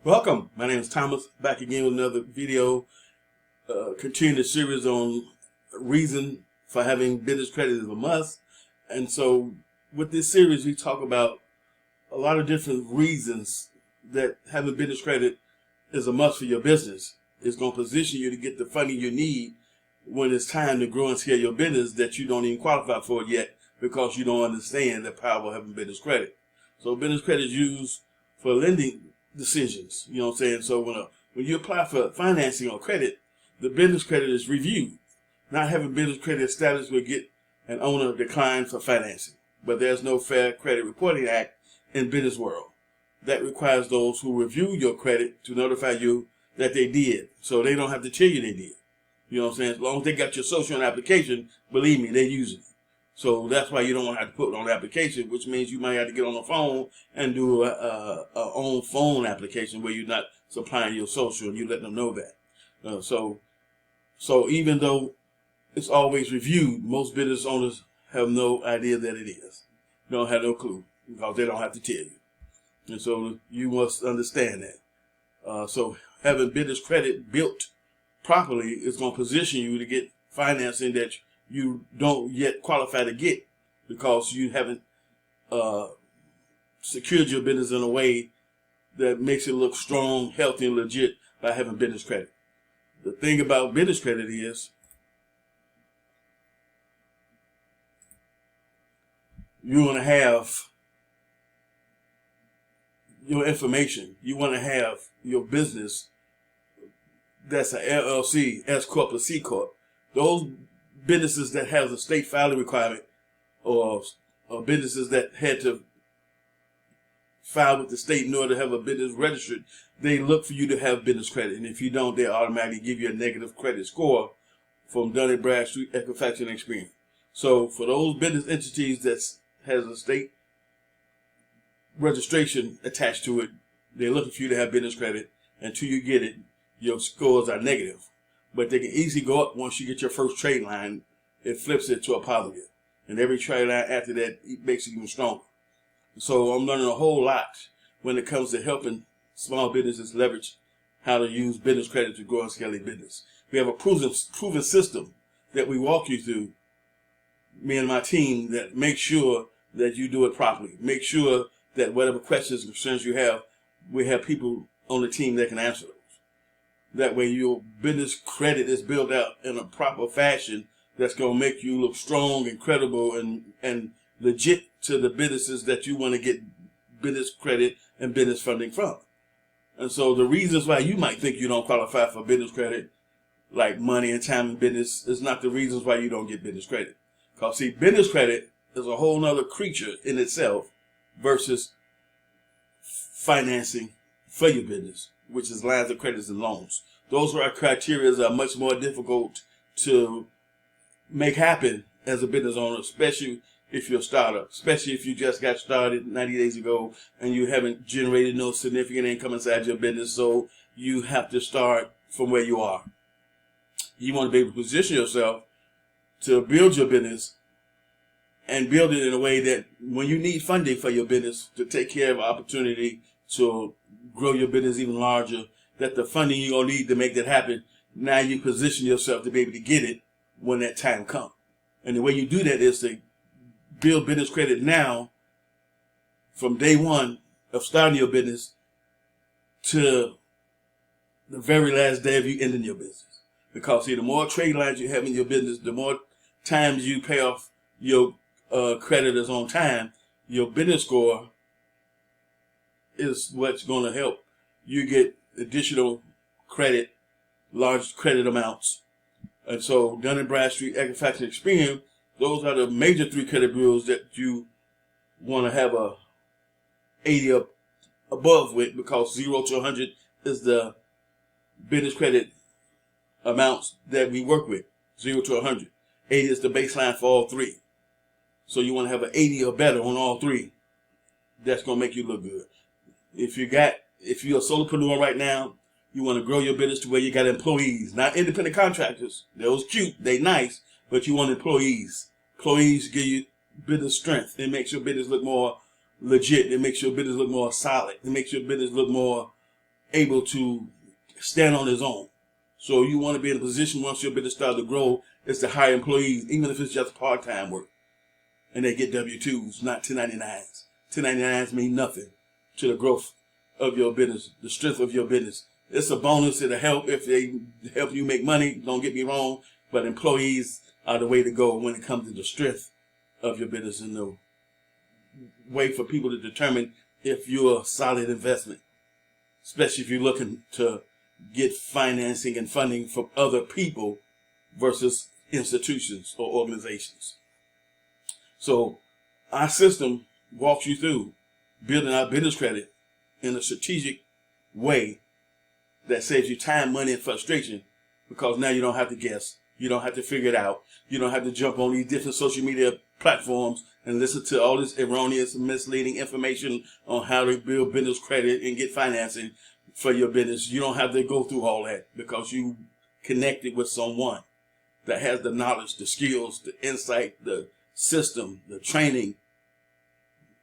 Welcome. My name is Thomas, back again with another video, continuing the series on reason for having business credit is a must. And so with this series, we talk about a lot of different reasons that having business credit is a must for your business. It's going to position you to get the funding you need when it's time to grow and scale your business that you don't even qualify for it yet because you don't understand the power of having business credit. So business credit is used for lending decisions. You know what I'm saying? So when you apply for financing or credit, the business credit is reviewed. Not having business credit established will get an owner declined for financing. But there's no Fair Credit Reporting Act in business world. That requires those who review your credit to notify you that they did. So they don't have to tell you they did. You know what I'm saying? As long as they got your social on application, believe me, they're using it. So that's why you don't want to have to put it on the application, which means you might have to get on the phone and do a own phone application where you're not supplying your social and you let them know that. So even though it's always reviewed, most business owners have no idea that it is. They don't have no clue because they don't have to tell you. And so you must understand that. So having business credit built properly is going to position you to get financing that you don't yet qualify to get because you haven't secured your business in a way that makes it look strong, healthy, and legit by having business credit. The thing about business credit is you want to have your information. You want to have your business that's an LLC, S Corp, or C Corp. Those businesses that has a state filing requirement or businesses that had to file with the state in order to have a business registered, they look for you to have business credit. And if you don't, they automatically give you a negative credit score from Dun & Bradstreet, Equifax, and Experian. So for those business entities that has a state registration attached to it, they're looking for you to have business credit. Until you get it, your scores are negative. But they can easily go up once you get your first trade line. It flips it to a positive. And every trade line after that makes it even stronger. So I'm learning a whole lot when it comes to helping small businesses leverage how to use business credit to grow and scale their business. We have a proven system that we walk you through, me and my team, that make sure that you do it properly. Make sure that whatever questions and concerns you have, we have people on the team that can answer those. That way your business credit is built out in a proper fashion that's going to make you look strong and credible and legit to the businesses that you want to get business credit and business funding from. And so the reasons why you might think you don't qualify for business credit, like money and time in business, is not the reasons why you don't get business credit. Because see, business credit is a whole nother creature in itself versus financing for your business, which is lines of credits and loans. Those are our criteria that are much more difficult to make happen as a business owner, especially if you're a startup, especially if you just got started 90 days ago and you haven't generated no significant income inside your business, so you have to start from where you are. You want to be able to position yourself to build your business and build it in a way that when you need funding for your business to take care of an opportunity to grow your business even larger, that the funding you're going to need to make that happen, now you position yourself to be able to get it when that time comes. And the way you do that is to build business credit now from day one of starting your business to the very last day of you ending your business. Because see, the more trade lines you have in your business, the more times you pay off your creditors on time, your business score is what's going to help you get additional credit, large credit amounts. And so Dun & Bradstreet, Equifax, and Experian, those are the major three credit bureaus that you want to have a 80 up above with, because 0 to 100 is the business credit amounts that we work with. 0 to 100. 80 is the baseline for all three. So you want to have an 80 or better on all three. That's going to make you look good. If you're a solopreneur right now, you want to grow your business to where you got employees, not independent contractors. Those cute, they nice, but you want employees. Employees give you business strength. It makes your business look more legit. It makes your business look more solid. It makes your business look more able to stand on his own. So you want to be in a position once your business starts to grow is to hire employees, even if it's just part-time work. And they get W-2s, not 1099s. 1099s mean nothing to the growth of your business, the strength of your business. It's a bonus. It'll help if they help you make money. Don't get me wrong. But employees are the way to go when it comes to the strength of your business and the way for people to determine if you're a solid investment, especially if you're looking to get financing and funding from other people versus institutions or organizations. So our system walks you through building our business credit in a strategic way that saves you time, money, and frustration, because now you don't have to guess. You don't have to figure it out. You don't have to jump on these different social media platforms and listen to all this erroneous, misleading information on how to build business credit and get financing for your business. You don't have to go through all that because you connected with someone that has the knowledge, the skills, the insight, the system, the training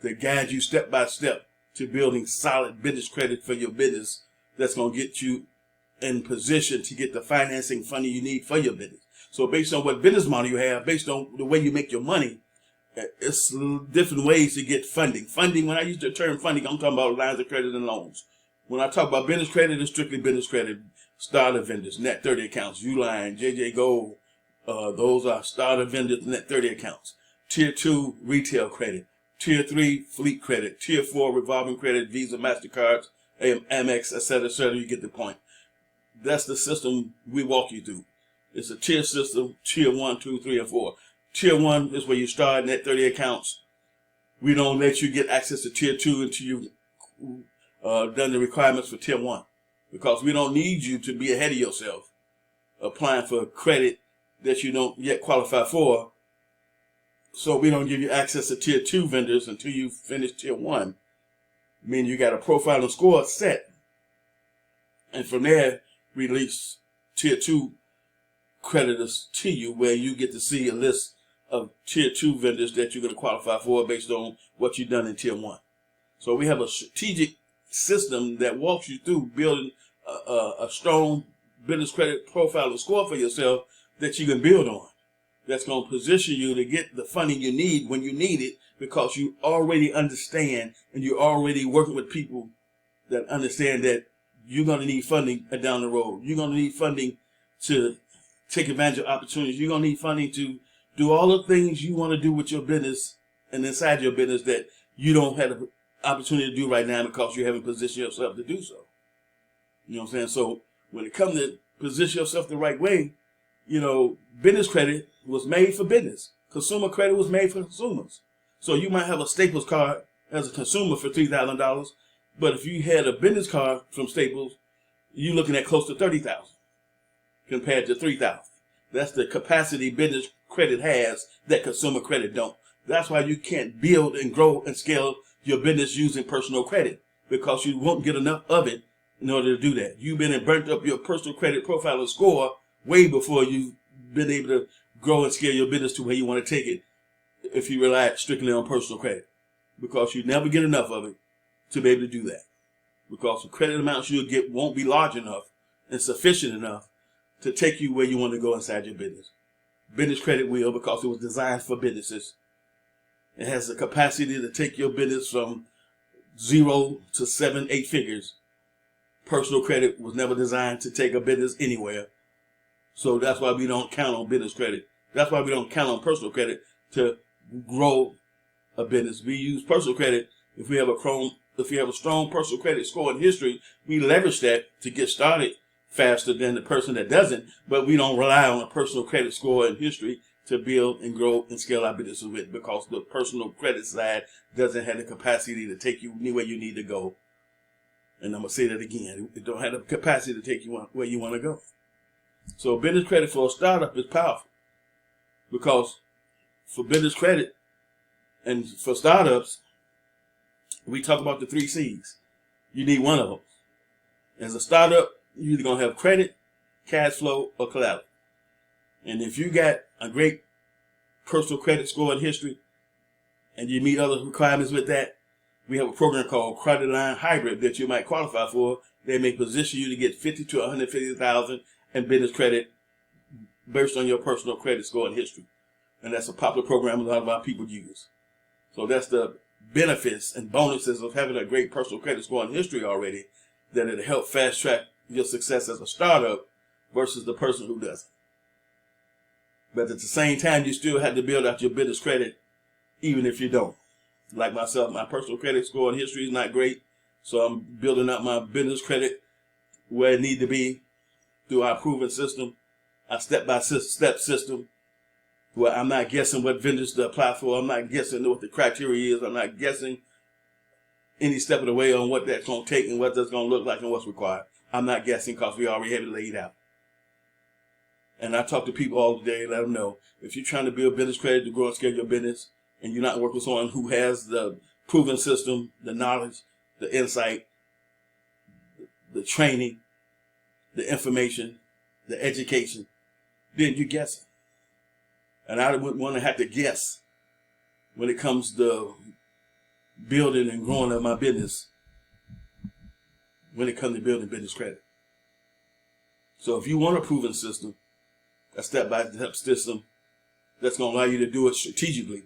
that guides you step by step to building solid business credit for your business that's going to get you in position to get the financing funding you need for your business. So based on what business model you have, based on the way you make your money, it's different ways to get funding. Funding, when I use the term funding, I'm talking about lines of credit and loans. When I talk about business credit, it's strictly business credit. Starter vendors, net 30 accounts, Uline, JJ Gold, those are starter vendors, net 30 accounts. Tier 2, retail credit. Tier 3, fleet credit. Tier 4, revolving credit, Visa, MasterCards, Amex, etc., etc. You get the point. That's the system we walk you through. It's a tier system, tier 1, 2, 3, and 4. Tier 1 is where you start, net 30 accounts. We don't let you get access to tier 2 until you've done the requirements for tier 1. Because we don't need you to be ahead of yourself applying for credit that you don't yet qualify for. So we don't give you access to tier 2 vendors until you finish tier 1. Meaning you got a profile and score set. And from there, release tier 2 creditors to you, where you get to see a list of tier 2 vendors that you're going to qualify for based on what you've done in tier 1. So we have a strategic system that walks you through building a strong business credit profile and score for yourself that you can build on. That's going to position you to get the funding you need when you need it, because you already understand and you're already working with people that understand that you're going to need funding down the road. You're going to need funding to take advantage of opportunities. You're going to need funding to do all the things you want to do with your business and inside your business that you don't have the opportunity to do right now because you haven't positioned yourself to do so. You know what I'm saying? So when it comes to position yourself the right way, you know, business credit was made for business. Consumer credit was made for consumers. So you might have a Staples card as a consumer for $3,000, but if you had a business card from Staples, you're looking at close to $30,000 compared to $3,000. That's the capacity business credit has that consumer credit don't. That's why you can't build and grow and scale your business using personal credit, because you won't get enough of it in order to do that. You've been and burnt up your personal credit profile and score way before you've been able to grow and scale your business to where you want to take it if you rely strictly on personal credit, because you never get enough of it to be able to do that, because the credit amounts you'll get won't be large enough and sufficient enough to take you where you want to go inside your business. Business credit will, because it was designed for businesses. It has the capacity to take your business from 0 to 7, 8 figures. Personal credit was never designed to take a business anywhere. So that's why we don't count on business credit. That's why we don't count on personal credit to grow a business. We use personal credit if we have a strong personal credit score in history. We leverage that to get started faster than the person that doesn't, but we don't rely on a personal credit score in history to build and grow and scale our businesses with, because the personal credit side doesn't have the capacity to take you anywhere you need to go. And I'm going to say that again. It don't have the capacity to take you where you want to go. So business credit for a startup is powerful, because for business credit and for startups, we talk about the 3 C's. You need one of them. As a startup, you're either going to have credit, cash flow, or collateral. And if you got a great personal credit score in history and you meet other requirements with that, we have a program called Credit Line Hybrid that you might qualify for. They may position you to get 50 to 150,000 in business credit based on your personal credit score and history. And that's a popular program a lot of our people use. So that's the benefits and bonuses of having a great personal credit score and history already, that it'll help fast track your success as a startup versus the person who doesn't. But at the same time, you still have to build out your business credit even if you don't. Like myself, my personal credit score and history is not great, so I'm building up my business credit where it needs to be through our proven system, our step-by-step system, where I'm not guessing what vendors to apply for. I'm not guessing what the criteria is. I'm not guessing any step of the way on what that's going to take and what that's going to look like and what's required. I'm not guessing because we already have it laid out. And I talk to people all day, let them know, if you're trying to build business credit to grow and scale your business, and you're not working with someone who has the proven system, the knowledge, the insight, the training, the information, the education, then you're guessing. And I wouldn't want to have to guess when it comes to building and growing up my business, when it comes to building business credit. So if you want a proven system, a step-by-step system that's going to allow you to do it strategically,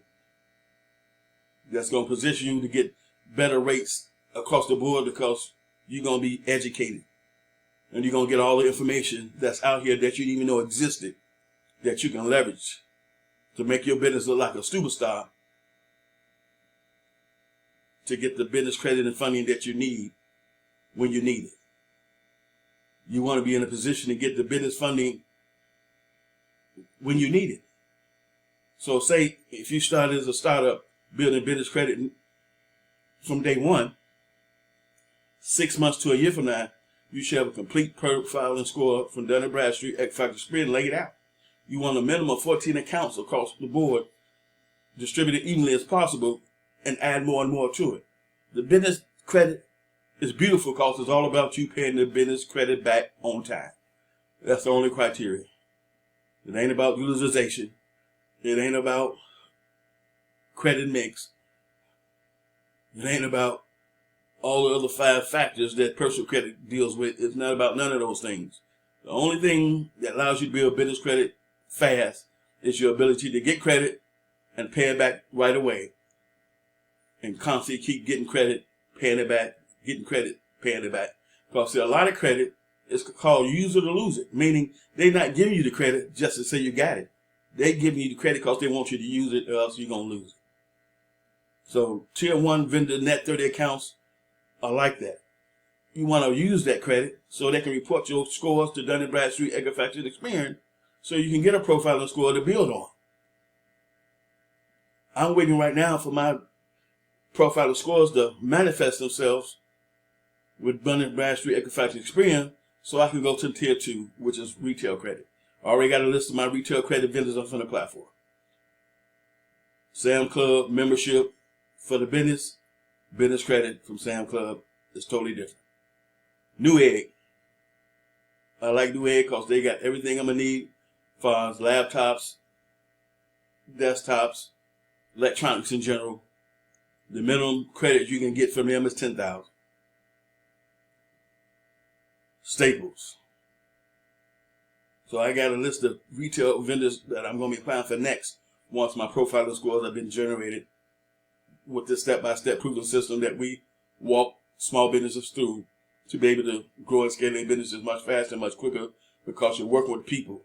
that's going to position you to get better rates across the board because you're going to be educated. And you're going to get all the information that's out here that you didn't even know existed, that you can leverage to make your business look like a superstar, to get the business credit and funding that you need when you need it. You want to be in a position to get the business funding when you need it. So say if you started as a startup building business credit from day one, 6 months to a year from now, you should have a complete profile and score from Dun & Bradstreet Equifax Experian laid out. You want a minimum of 14 accounts across the board, distributed evenly as possible, and add more and more to it. The business credit is beautiful because it's all about you paying the business credit back on time. That's the only criteria. It ain't about utilization. It ain't about credit mix. It ain't about all the other 5 factors that personal credit deals with. It's not about none of those things. The only thing that allows you to build business credit fast is your ability to get credit and pay it back right away. And constantly keep getting credit, paying it back, getting credit, paying it back. Because a lot of credit is called use it or lose it, meaning they're not giving you the credit just to say you got it. They're giving you the credit because they want you to use it or else you're going to lose it. So tier 1 vendor net 30 accounts are like that. You want to use that credit so they can report your scores to Dun & Bradstreet Equifax Experian so you can get a profile and score to build on. I'm waiting right now for my profile and scores to manifest themselves with Dun & Bradstreet Equifax Experian so I can go to tier 2, which is retail credit. I already got a list of my retail credit vendors I'm going to apply for. Sam Club membership for the business credit from Sam Club is totally different. Newegg. I like Newegg because they got everything I'm going to need as far as laptops, desktops, electronics in general. The minimum credit you can get from them is $10,000. Staples. So I got a list of retail vendors that I'm going to be applying for next once my profile and scores have been generated with this step-by-step proven system that we walk small businesses through to be able to grow and scale their businesses much faster and much quicker because you're working with people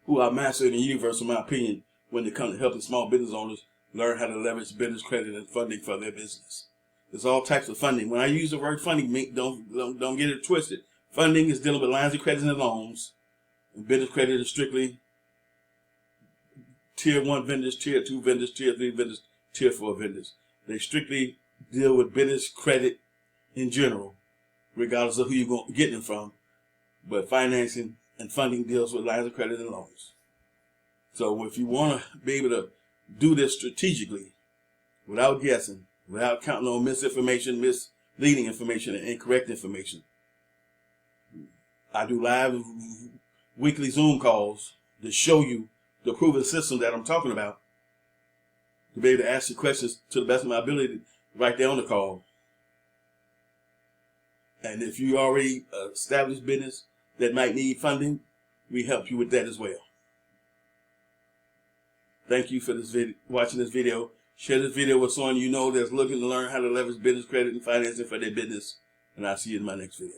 who are master in the universe, in my opinion, when it comes to helping small business owners learn how to leverage business credit and funding for their business. There's all types of funding. When I use the word funding, don't get it twisted. Funding is dealing with lines of credit and loans. And business credit is strictly tier 1 vendors, tier 2 vendors, tier 3 vendors, tier 4 vendors. They strictly deal with business credit in general, regardless of who you're getting it from. But financing and funding deals with lines of credit and loans. So if you want to be able to do this strategically, without guessing, without counting on misinformation, misleading information, and incorrect information, I do live weekly Zoom calls to show you the proven system that I'm talking about, to be able to ask you questions to the best of my ability right there on the call. And if you already established business that might need funding, we help you with that as well. Thank you for watching this video. Share this video with someone you know that's looking to learn how to leverage business credit and financing for their business. And I'll see you in my next video.